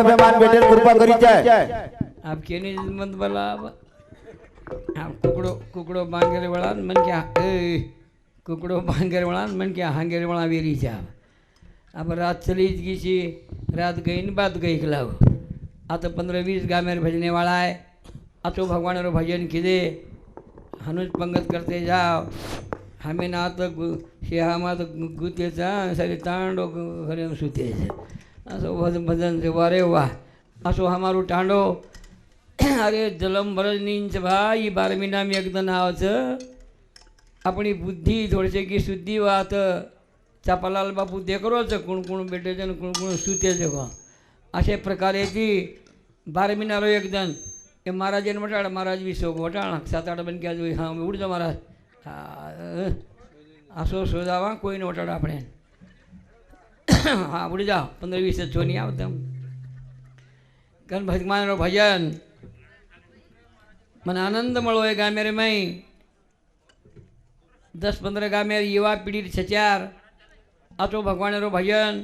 मेहमान बेटे कृपा करी जाए आप केनी मत बोला आप कुकड़ो बांगेरे वाला मन क्या कुकड़ो बांगेरे वाला मन क्या हांगेरे वाला वेरी जा अब रात चली गई सी रात गई न बात गई खिलाओ आ तो 15-20 गा मेरे भजने वाला है आ तो भगवान रो भजन किदे हनुज पंगत करते जाओ हमें ना तो शेहा तो गुते जा सारे तांडो घरे सुते असो भजन से वारे वाह असो हमारू टांडो अरे जलम बरज नींच भाई 12 महीना में एकदम आवच अपनी बुद्धि थोड़ीशी की शुद्धी वात चापालाल बापू देखरोच कोण कोण बेटेचे आणि कोण कोण सुतेचे गो अशा प्रकारे ती 12 महीना रो एक जण એ મહારાજને વટાડ મહારાજ વિસો વટાણ 7-8 બન ક્યાં જોઈ હા ઉડજો મહારાજ આસો સોજાવા કોઈને વટાડ આપણે હા ઉડી જાઓ 15-20 છો નહીં આવતા કન ભગવાનનો ભજન મને આનંદ મળો એ ગામે રે મય 10-15 ગામે યુવા પીઢી છચાર આ તો ભગવાનનો ભજન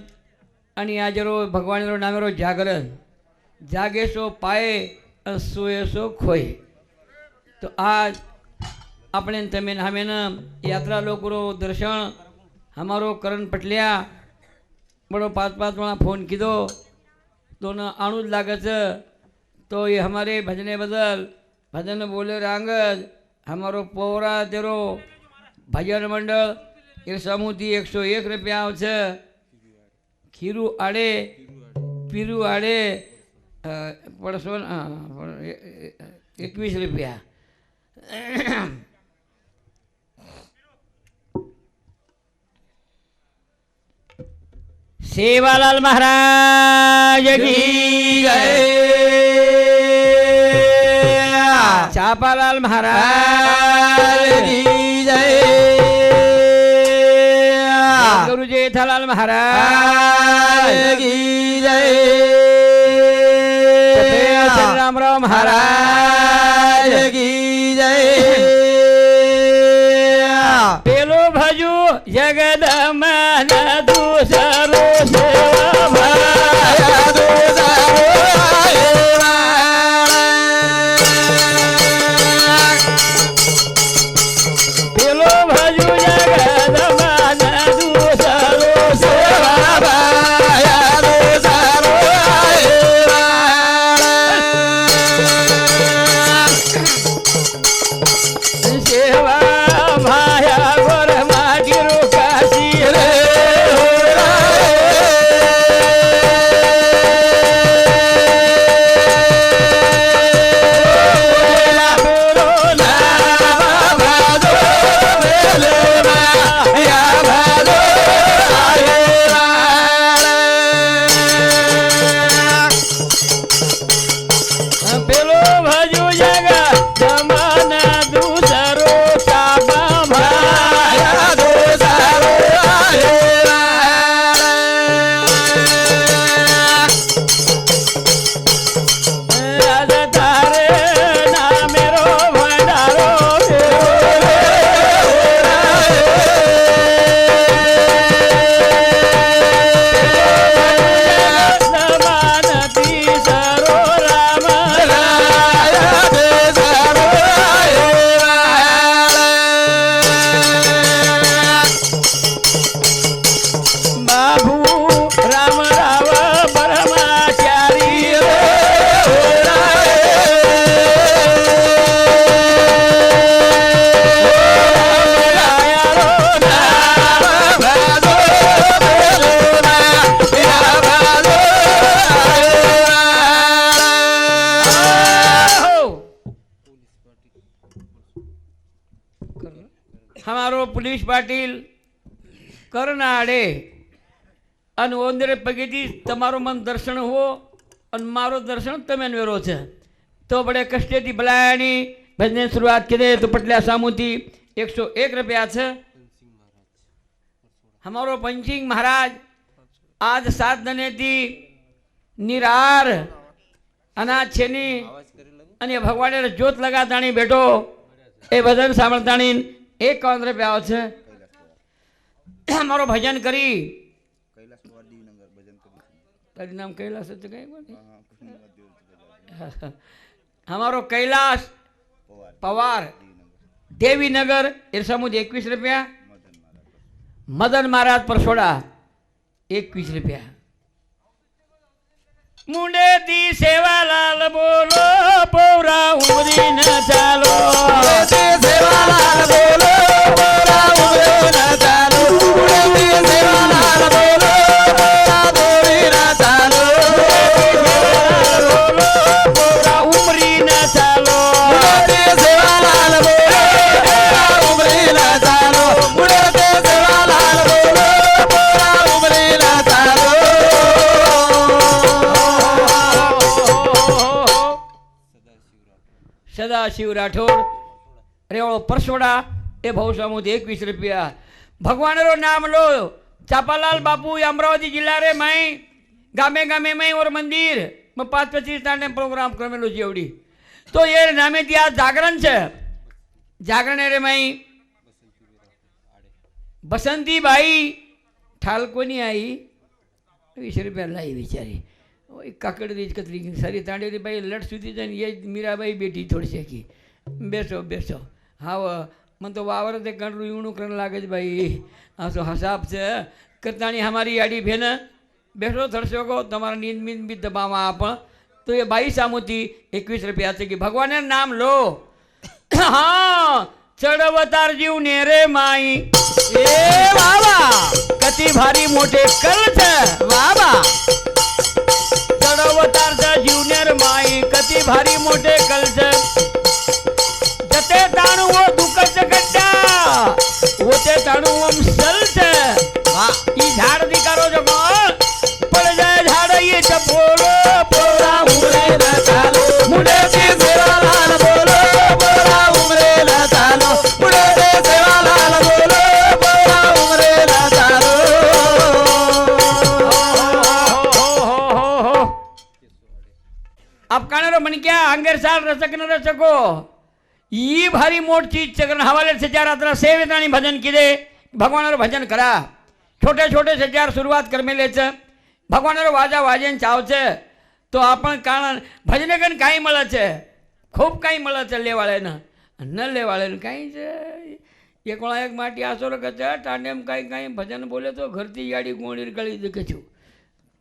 અને આજરો ભગવાનનો નામેરો જાગરણ જાગે સો પાએ सोए सो खोए तो आज अपने तमें हमें न यात्रा लोग दर्शन हमारो करण पटलिया बड़ो 5-5 वाला फोन कीधो तो न आणु लागत तो ये हमारे भजने बदल भजन बोले रांगज हमारो पोरा तेरो भजन मंडल एक समूहती 101 रुपया आव छे खीरू आड़े पीरू आड़े पड़सो 21 रुपया सेवालाल महाराज की जय चापालाल महाराज की जय गुरु जेठालाल महाराज की जय रामराव महाराज की जय पेलो भजू जगदमन दूसरो सेवा भाया पेलो भजू जगदमन दूसरो सेवा भाया सेवा भाया गोर माटी रुकाशी रे पेलो भजू जगा जमाना दूसरो चाबा भाया दूसरो राज तारे नामेरो भंडारो जमानती सरो राम बाबू राम राव परमाचारी हमारो पुलिस पाटिल करनाड़े अन ओंदरे पगेथी तमारो मन दर्शन हो अन मारो दर्शन तमें वेरो छे तो बड़े कष्टेथी भलायानी भजने शुरुआत करे तो पटल्या सामुथी 101 रुपया छे हमारो पंचिंग महाराज आज 7 दने थी निरार अनाज छेनी અને ભગવાને જ્યોત લગાતાણી બેઠો એ ભજન સાંભળતાણી 51 રૂપિયા આવશે મારો ભજન કરી તારી નામ કૈલાસ હતું કઈ અમારો કૈલાસ પવાર દેવીનગર ઇરસામુદ 21 રૂપિયા મદન મહારાજ પરસોડા 21 રૂપિયા મુંડેથી સેવાલાલ બોલો પૌરા ઉમરી ન ચાલો સેવાલાલ બોલો પૌરા ઉમરી ન ચાલો સેવાલાલ બોલો પૌરા ઉમરી ન ચાલો પૌરા ઉમરી ન ચાલો સેવાલાલ બોલો પૌરા ઉમરી ન ચાલો સેવાલાલ બોલો પૌરા ઉમરી ન ચાલો સદાશિવ રાઠોડ રેવળો પરસોડા એ ભવસામુદ 21 રૂપિયા ભગવાનરો નામ લો ચાપાલાલ બાપુ અમરાવતી જિલ્લા રે માઈ ગામે ગામે માઈ ઓર મંદિર 5-25 તાને પ્રોગ્રામ કરેલો જેવડી તો એ નામે ત્યાં જાગરણ છે જાગરણ રે માઈ બસંતીબાઈ ઠાલકોની આવી 20 રૂપિયા લાવી વિચારી કાકડી કતરી સારી તાંડેલી ભાઈ લટ સુધી જઈને એ મીરાબાઈ બેઠી થોડી શેકી બેસો બેસો હા મને તો વાવર તે કંડરું ઈવણું ਕਰਨ લાગે છે ભાઈ આ તો હસાબ છે કરતાણી અમારી આડી ભેન બેસો થડશો કહો તમારા નીંદ મીંદ બી દબાવવા આપ તો એ બાઈ સામુથી 21 રૂપિયા છે કે ભગવાનનું નામ લો હા ચડવતાર જીવ ને રે માઈ એ વાવા કતી ભારી મોટે કલ છે વાવા ચડવતાર છે જીવનેર માઈ કતી ભારી મોટે કલ છે જતે તાણું વો દુઃખ છે ગड्ढा ઓતે તાણું ઓમ સલ છે વાહ ઈ ઝાડ દીકારો જો કોણ પડ જાય ઝાડ ઈ ચપોરો પોરા ઉમરે ન ચાલો મુડે સેવાલાલ બોલો પૌરા ઉમરી ન ચાલો મુડે સેવાલાલ બોલો પૌરા ઉમરી ન ચાલો आप काणेरो मन क्या अंगेर साल रसक न रसको ये भारी मोट चीज चक्र हवाले से चार अत्र सेवितानी भजन किदे भगवानरो भजन करा छोटे छोटे से चार शुरुआत कर मेले छ भगवानरो वाजा वाजेन चाव छे तो आपण कारण भजने कन काई मळे छे खूब काई मळे छे लेवाळे न लेवाळे काई छे एक वाला एक माटी आसो रखे टांडेम काई काई भजन बोले तो घरती याडी गोणी गळी देखे छु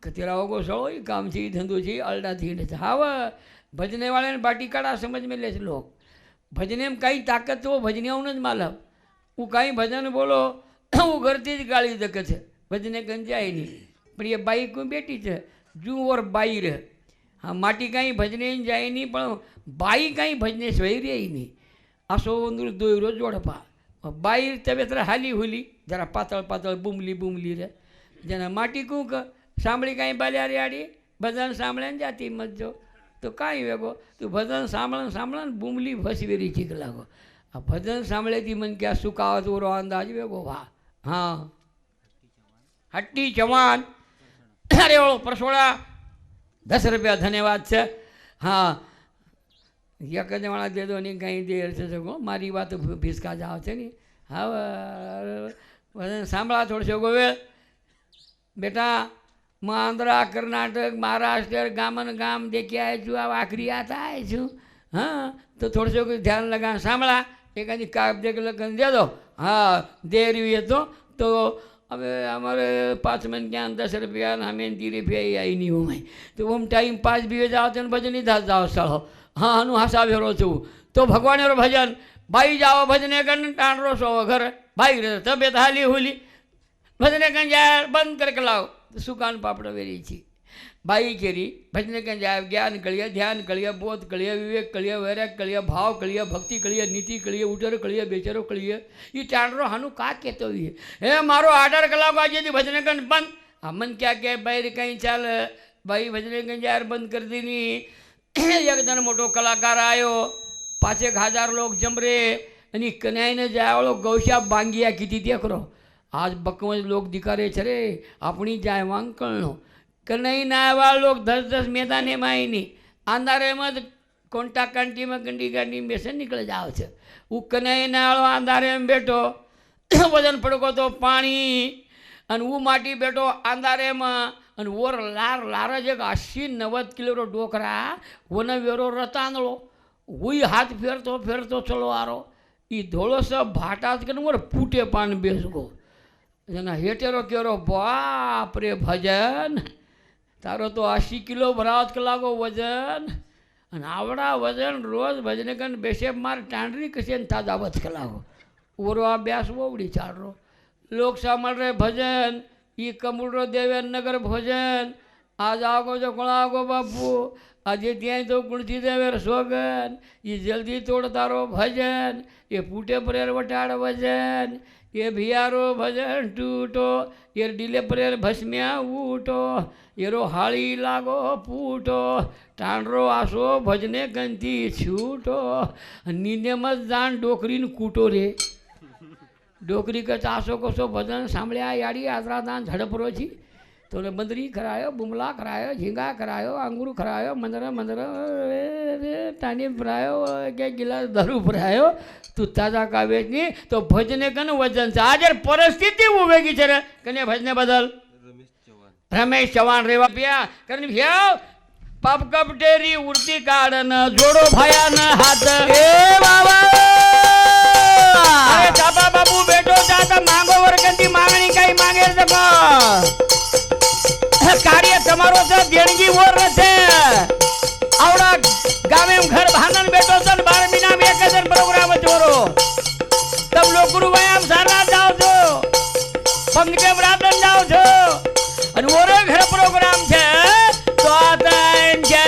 तेरा होगो सो काम छी धंधो छी अल्टा थी हाव भजने वाले ने बाटी काढ़ा समझ में ले लोग भजने में कई ताकत वो भजनियाओं ने मालूम वो कहीं भजन बोलो वो घरती ज गाली देखे छे भजने कन जाए नहीं पर ये बाई को बेटी छे जू और बाई रे हाँ माटी कहीं भजने जाए नहीं पर बाई कहीं भजने स्वयं रही नहीं आसो दो रोज जोड़पा बाई तबे तरह हाली हुली जरा पातळ पातळ बुमली बुमली रे जना माटी कू સાંભળી કાંઈ બાલ્યારી આડી ભજન સાંભળે ને જાતી મત જો તો કાંઈ વેગો તું ભજન સાંભળે ને બૂમલી ફસવેરી ચીક લાગો આ ભજન સાંભળેથી મને કે આ સુકાવત ઓરો અંદાજ વેગો વાહ હા હટ્ટી ચવાન અરે ઓળો પરસોડા 10 રૂપિયા ધન્યવાદ છે હા એક જ વાળા દે દો નહીં કાંઈ દેર છે સગો મારી વાત ભીસકા જાવ છે ને હા ભજન સાંભળા થોડશો ગોવે બેટા मैं आंध्रा कर्नाटक महाराष्ट्र गामन गाम देखी आए छू अब आखिरी आता आए छू हाँ तो थोड़ा सा ध्यान लगा सांभला एक आदि काप देख लगन दे दो हाँ देर हुई है तो अब हमारे 5 मन क्या 10 रुपया हमें 3 रुपया ही आई नहीं हूँ मैं तो हम टाइम पास भी हो जाओ तो भजन ही था जाओ सड़ो हाँ हनु हसा भेरो छू तो भगवान रो भजन भाई जाओ भजने कन टाणरो सो घर भाई रे तबियत हाली हुली भजने कन जाए बंद करके लाओ सुकान पापड़ वेरी छी बाई केरी भजने कन जाए ज्ञान कलिया ध्यान कलिया बोध कलिया विवेक कलिया वैराग कलिया भाव कलिया भक्ति कलिया नीति कलिया उटर कलिया बेचारो कलिया ये टाणरो हानु का कहते हुए हे मारो 8 कलाक आज यदि भजने कन बंद मन क्या कहे बाहर कहीं चाल भाई भजने कन जाए बंद कर दीनी एक दिन मोटो कलाकार आयो 5,000 लोग जमरे અને કન્યાઈને જાય ગૌશ્યા બાંગિયા કીધી તે કરો आज बकवंज लोग दिखारे छे अपनी जाए वांकणो कन्हई ना आवा लोग 10-10 मैदाने माई नहीं अंधारे मत કોન્ટા કાંટીમાં ગંડી ગાંડી બેસે નીકળી જાવ છે હું કને નાળો આંધારે એમ બેઠો વજન પડકો તો પાણી અને હું માટી બેઠો આંધારેમાં અને ઓર લાર જ એક 80-90 કિલોનો ડોકરા વન વેરો રતાંદળો હું હાથ ફેરતો ચલો આરો એ ધોળો સ ભાટા જ કરીને પૂટે પાન બેસગો એના હેટેરો કેરો બાપ રે ભજન તારો તો 80 કિલો ભરાવત કલાકો વજન અને આવડા વજન રોજ ભજને કન બેસે માર ટાંડરી કશે ને તાજા વચ કલાકો ઓરો આ બેસ બોવડી ચાડરો લોક સાંભળ રે ભજન ઈ કમુડરો દેવેનગર ભજન આજ આગો જો કોળાગો બાપુ આજે ત્યાં તો ગુણથી દેવેર સોગન એ જલ્દી તોડ તારો ભજન એ પૂટે પરેર વટાડ વજન એ ભિયારો ભજન તૂટો એ ડીલે પરેર ભસ્મ્યા ઉઠો એરો હાળી લાગો પૂટો ટાંડરો આસો ભજને ગંથી છૂટો નીંદેમાં જ જાણ ડોકરીને કૂટો રે ડોકરી કે ચાસો કશો ભજન સાંભળ્યા યાડી આદરા દાન ઝડપરો છી તો બંદરી કરાયો બુમલા કરાયો ઝીંગા કરાયો આંગુર કરાયો મંદર તાની ભરાયો કે ગિલાસ દારૂ ભરાયો તું તાજા કાવેજની તો ભજને કન વજન છે આજે પરિસ્થિતિ ઉભેગી છે રે કને ભજને બદલ રમેશ ચૌહાણ રેવા પ્યા કરીને ભ્યા પાપ કપટેરી ઉડતી કાઢન જોડો ભાયાના હાથ એ બાબા અરે ચાપા બાબુ બેઠો ચાતા માંગો વર્ગની માંગણી કઈ માંગે છે કાર્ય તમારો છે દેણગી ઓર છે આવડા ગામે ઘર ભાંગન બેઠો છે 12 મહિનામાં 1000 પ્રોગ્રામ જોરો તબ લોકો ગુરુ વ્યાયામ સારા જાવ છો પંગકે રાતન જાવ છો અને ઓરે ઘર પ્રોગ્રામ છે તો આતન છે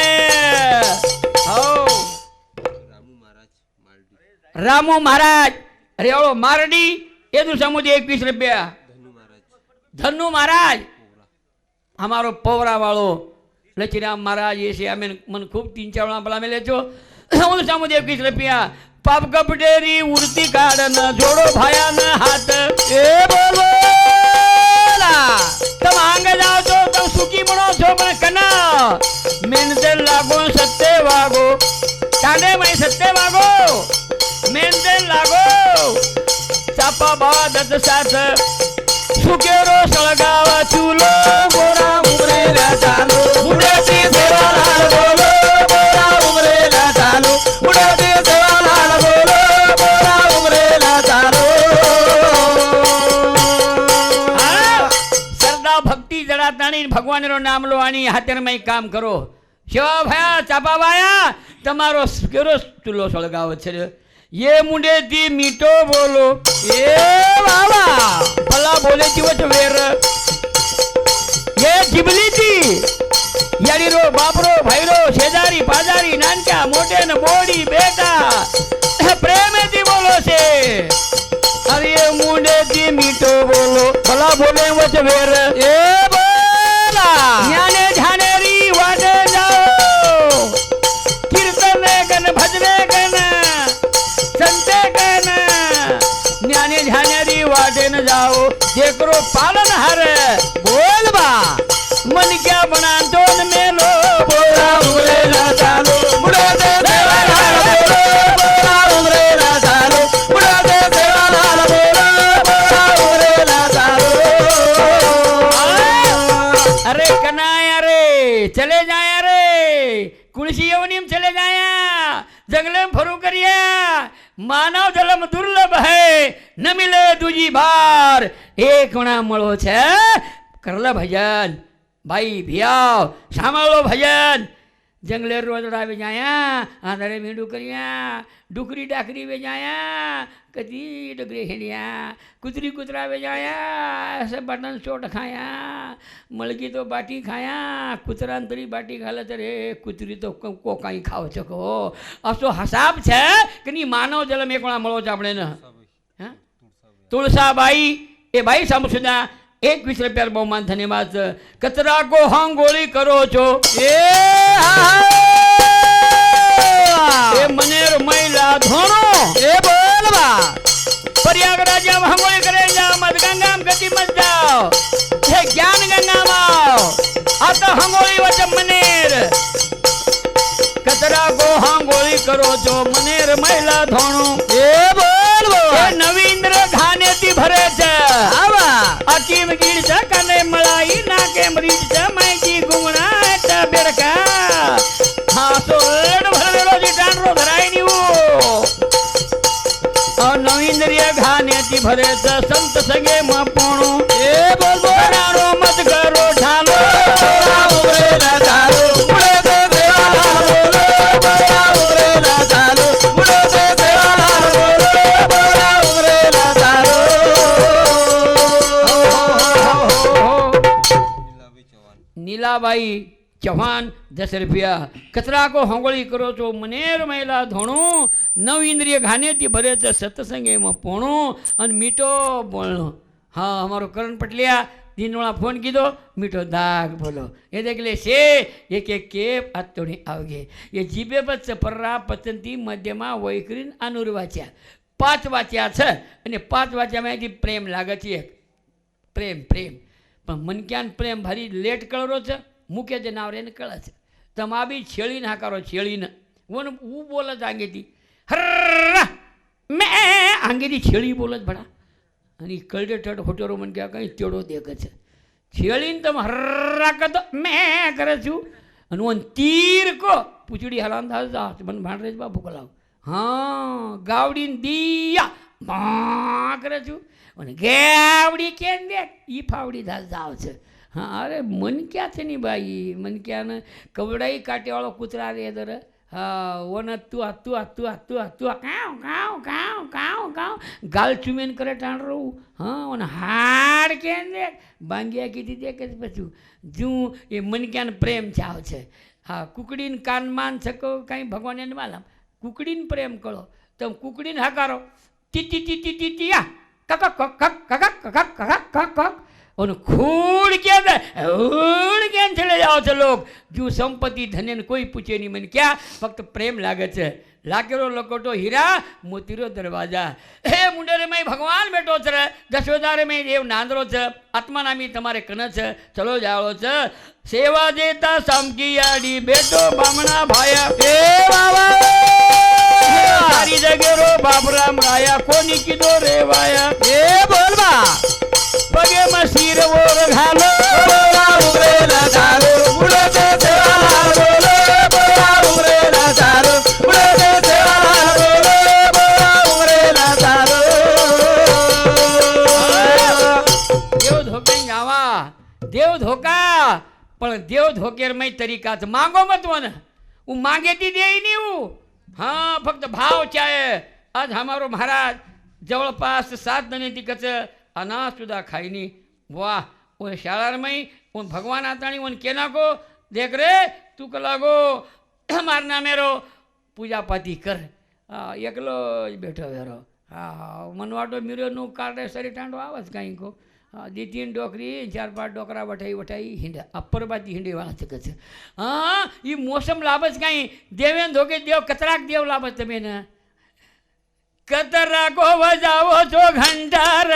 હો રામુ મહારાજ રેવળો મારડી એનું સમુદ્ર 21 રૂપિયા ધનુ મહારાજ અમારો પૌરા વાળો લચીરામ મહારાજ એ છે અમે મને ખૂબ 3-4 પેલા મેં લેજો હું સમુદ્ર 21 રૂપિયા પાપ કપટેરી ઉડતી કાઢન જોડો ભાયાના હાથ એ બોલો તમે આંગે જાઓ છો તમે સુખી બનો છો મને કના મહેનતે લાગો સત્તે વાગો કાંડે મય સત્તે વાગો મહેનતે લાગો ચાપા બાવા દત્ત સાથ સુકેરો સળગાવા ચૂલો બોરા ઉમરેલા ચાલો મુડેથી સેવાલાલ બોલો બોરા ઉમરેલા ચાલો મુડેથી સેવાલાલ બોલો બોરા ઉમરેલા ચાલો સરદા ભક્તિ જરા તાણી ભગવાનનો નામ લો આની હાથરમય કામ કરો શિવા ભયા ચાપા ભાયા તમારો કેરો ચૂલો સળગાવો છે ये मुंडे दी मीठो बोलो એ બાબા भला बोले जीवच वेर ये जिबली थी यारी रो बापरो भाईरो शेजारी पाजारी नानका मोटे न बोडी बेटा प्रेम थी बोलो से अरे ये मुंडे दी मीठो बोलो भला बोले वच वेर એ બોલા ज्ञाने झानेरी वाटे जाओ कीर्तन गन भजने गन संते गन ज्ञाने झानेरी वाटे न जाओ जेकरो पालन हर બોલ બા मन क्या बना तो न मेलो બોરા ઉમરેલા ચાલો મુડેથી સેવાલાલ બોલો બોરા ઉમરેલા ચાલો મુડેથી સેવાલાલ બોલો બોરા ઉમરેલા ચાલો अरे कनाया रे चले जाया रे कुणसी यवनीम चले जाया जंगले में फरू करिया मानव जन्म दुर्लभ है न मिले दूजी बार एक वणा મળો છે કરલા ભજન ભાઈ ભિયાવ સાંભળો ભજન જંગલે રોજ રાવે જાયા આંધળે મીંડું કર્યા ડુકરી ડાકરી વે જાયા કદી ડગરે હેડ્યા કૂતરી કૂતરા વે જાયા ऐसे बटन चोट खाया मलगी तो बाटी खाया કૂતરા તરી બાટી ખાલે રે કૂતરી તો કોકાઈ ખાવ છો કો અસો હસાબ છે કે ની માનવ જન્મ એકણા મળો છે આપણે ને હા તુલસાબાઈ એ ભાઈ સમસુદા 21 રૂપિયા બહુમાન ધન્યવાદ કચરા કો હાંગોળી કરો છો એ એ મનેર મહિલા ધોણો એ બોલ બા प्रयागराज हांगोळी करे जाओ मत गंगा में गति मत जाओ हे ज्ञान गंगा माओ आता हांगोळी वच मनेर કચરા કો હાંગોળી કરો છો મને રમાયલા ધોણું એ બોલ બોલ એ નવીન્દ્ર ઘાનેથી ભરે છે આવા અકીમ ગીડ છે કને મલાઈ નાકે મરીજ છે માઈજી ગુમણા તા બેડકા હા તો રેડ ભરેલો જી ટાંડરો ધરાઈ નીવું નવીન્દ્રિય ઘાનેથી ભરે છે સંત સંગે માં પોણું એ બોલ બોલ રાણો મત કરો ઠાલો ઉમરેલા ચાલો ઉડે તે સેવાલાલ બોલો બોલા ઉમરેલા ચાલો ઉડે તે સેવાલાલ બોલો બોલા ઉમરેલા ચાલો નીલાબાઈ ચૌહાણ 10 રૂપિયા કચરા કો હોંગળી કરો છો મનેર મહિલા ધોણું નવ ઇન્દ્રિય ઘાનેથી ભરે છે સત્સંગ એમાં પોણું અને મીઠો બોલણો હા અમારો કરણ પટલિયા દિનવાળા ફોન કીધો મીઠો દાગ બોલો એ દેખલે છે એક એક કેપ આતોણી આવગે એ જીભે બસ પરરા પસંદી મધ્યમાં વૈકરીન આનુર વાંચ્યા 5 વાંચ્યા છે અને 5 વાંચ્યામાંથી પ્રેમ લાગે છે પ્રેમ પ્રેમ પણ મન ક્યાં પ્રેમ ભારી લેટ કળરો છે મૂકે છે નાવરે ને કળે છે તમે આ બી છેળીને હાકારો છેળીને હું બોલે જ આંગેથી હર્રા મેં આંગેથી છેળી બોલે જ ભડા અને કલડે ઠડ હોટરો મને ક્યાં કંઈ તેડો દેખે છે છેળીને તમે હર્રા કરતો મેં કરે છું અને હું તીર કો પૂછડી હલાન થા મને ભાંડરે જ બાપુ કલાવ હા ગાવડીને દિયા ભા કરે છું અને ગાવડી કેમ દેખ ઈ ફાવડી ધાસ જાવ છે હા અરે મન ક્યાં છે ની ભાઈ મન ક્યાં ને કવડાઈ કાંટેવાળો કૂતરા રે દર હા ઓને તું કાવ કાવ કાવ કાવ કાવ ગાલ ચુમેન કરે ટાણ રહું હા ઓને હાડ કેમ દેખ બાંગ્યા કીધી દે કે પછી જું એ મન ક્યાં પ્રેમ ચાવ છે હા કુકડીને કાન માન શકો કાંઈ ભગવાન એને માલમ કુકડીને પ્રેમ કરો તમે કુકડીને હકારો તી તી તી તી તી આ કક કક કક કક કક કક અને ખૂડ કેમ ઉડ કેમ ચલે જાઓ છો લોક જો સંપત્તિ ધને કોઈ પૂછે નહીં મને ક્યાં ફક્ત પ્રેમ લાગે છે લાગેલો લકોટો હીરા મોતીરો દરવાજા હે મુંડરે મેં ભગવાન બેઠો છે દશોદારે મેં દેવ નાંદરો છે આત્મા નામી તમારે કન છે ચલો જાળો છે સેવા દેતા સમકીયાડી બેટો બામણા ભાયા એ બાબા તારી જગેરો બાપરામ રાયા કોની કીધો રેવાયા એ બોલ બા પગે માં શીર ઓર ઘાલો બોલા ઉમરેલા ચાલો ઉડે તે સેવાલાલ બોલો બોલા ઉમરેલા ચાલો ઉડે તે સેવાલાલ બોલો બોલા ઉમરેલા ચાલો દેવ ધોકે આવા દેવ ધોકા પણ દેવ ધોકેર મય તરીકા છે માંગો મત મને હું માંગેતી દે નહીં હું હા ફક્ત ભાવ ચાહે આજ હમારો મહારાજ જવળપાસ 7 દનેથી કચ अनाज सुधा खाई नहीं वाह वो शाला में वो भगवान आता नहीं वो केना को देख रे तू कलागो मारना मेरो पूजा पाती कर हाँ एकलो बैठो वेरो हाँ मनवाटो मीरो नु काटे सरी टांडो आवाज कहीं को हाँ 2-3 डोकरी 4-5 डोकरा वठाई हिंडा अपर बाती हिंडे वाला चक छे हाँ ये मौसम लाभस कहीं देवेन धोके देव कतराक देव लाभस तमे ने कतरा को बजावो छो घंटार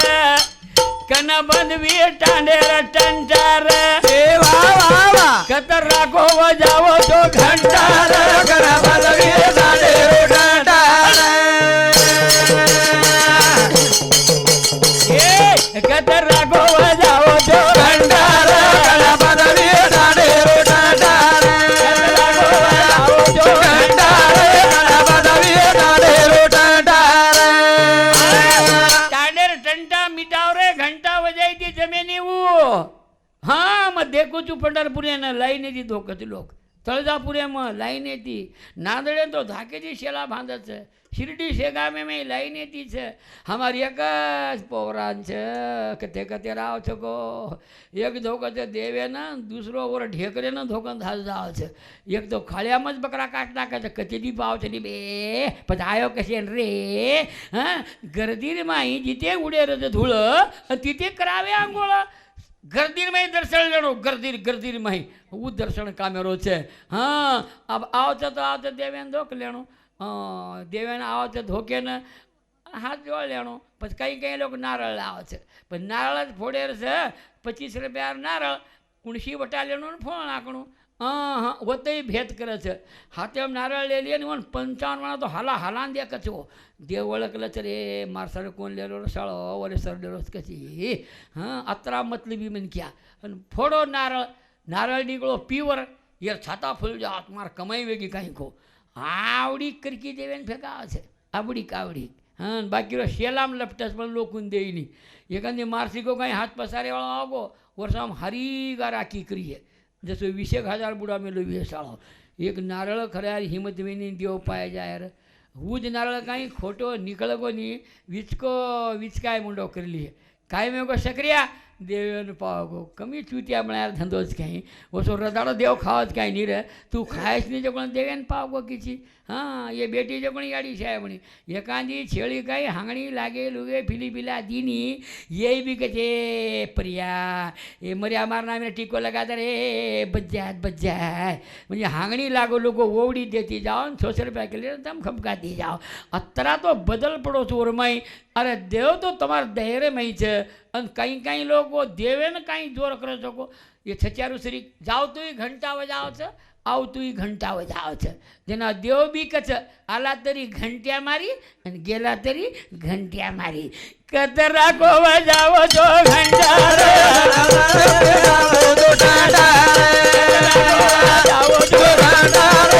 कन बंधवी टांडेर टंटार ए वाह वाह वाह कतरा को बजावो छो घंटार कन बंधवी टांडेर टंटार ए कतरा को बजावो छो घंटार कन बंधवी टांडेर टंटार कतरा को बजावो छो घंटार कन बंधवी टांडेर हाँ मैं देखू छू पंढरपुरे ने लाइन थी धोकत लोग तळजापुरे में लाइन थी नांदड़े तो धाके जी शेला बांधे छे शिरडी शेगामे में लाइन थी छे हमारी एक पोवरान छे कते कते राव छको एक धोकत देवे ना दूसरो और ढेकरे ना धोकन धाल जाव छे एक तो खालिया में बकरा काट नाखे छे कते दी पाव छे बे પછી આયો કશે રે હા ગરદીર માં જીતે ઉડે રે ધૂળ તીતે કરાવે આંગોળ ગરદીર માં દર્શન લેણો ગરદીર ગરદીર માં હું દર્શન કામેરો છે હા अब આવતો તો આવતો દેવેન ધોક લેણો દેવેન આવતો ધોકે ને હાથ જોડ લેણો પછી કઈ કઈ લોકો નારળ લાવે છે પણ નારળ જ ફોડેર છે 25 રૂપિયા નારળ કુણસી વટા લેણું ને ફોન નાખણું હા હોते भेद करे છે હાથે આમ નારળ લઈ લે ને 55 વાળા તો હાલાન દે કચો દેવ ઓળખલે છે રે માર સર કોણ લેલો સાળો ઓરે સર લેલો કચી હા અતરા મતલબી મન ક્યાં અને ફોડો નારળ નીકળો પીવર યાર છાતા ફૂલ જા માર કમાઈ વેગી કાંઈ કો આવડી કરકી દેવેને ભેગા છે આવડી કાવડી હા બાકી શેલામ લપટસ પણ લોકોને દે નહીં એકાંદી મારસીકો કાંઈ હાથ પસારેવાળો આગો વર્ષામાં હરી ગા રાખી કરીએ जसो 20,000 बुढ़ा में लो साड़ो एक नारळ खऱ्या हिम्मत विनी देव पाया जाय रे हूँ ज नारळ कहीं खोटो निकळगो नहीं विचकाय मुंडो कर लिए काय में को सक्रिया देव पावगो कमी चूतिया बनाया धंधोच कहीं वो सो रदाड़ो देव खावत कहीं नहीं रे तू खाएस नहीं जो देवेन पावगो किसी हाँ ये बेटी जो याड़ी है बनी एकांदी छेड़ी कहीं हांगणी लागे लुगे फिली पिला दीनी ये भी कहे प्रिया ये मरिया मारना में टीको लगा दे रे बज्जा म्हणजे हांगणी लागो लोग ओवड़ी देती जाओ 600 रुपया के लिए दम खपकाती जाओ अतरा तो बदल पड़ो चोरमाई अरे देव तो तुम्हारे दहेरे में ही है अन कहीं लोग देवे ने कहीं जोर करे सको ये छचारू श्री जाओ तो ही घंटा बजाओ छे आव तो ही घंटा बजाओ छे जेना देव बी कछ आला तरी घंटिया मारी अन गेला तरी घंटिया मारी कतरा को बजाओ जो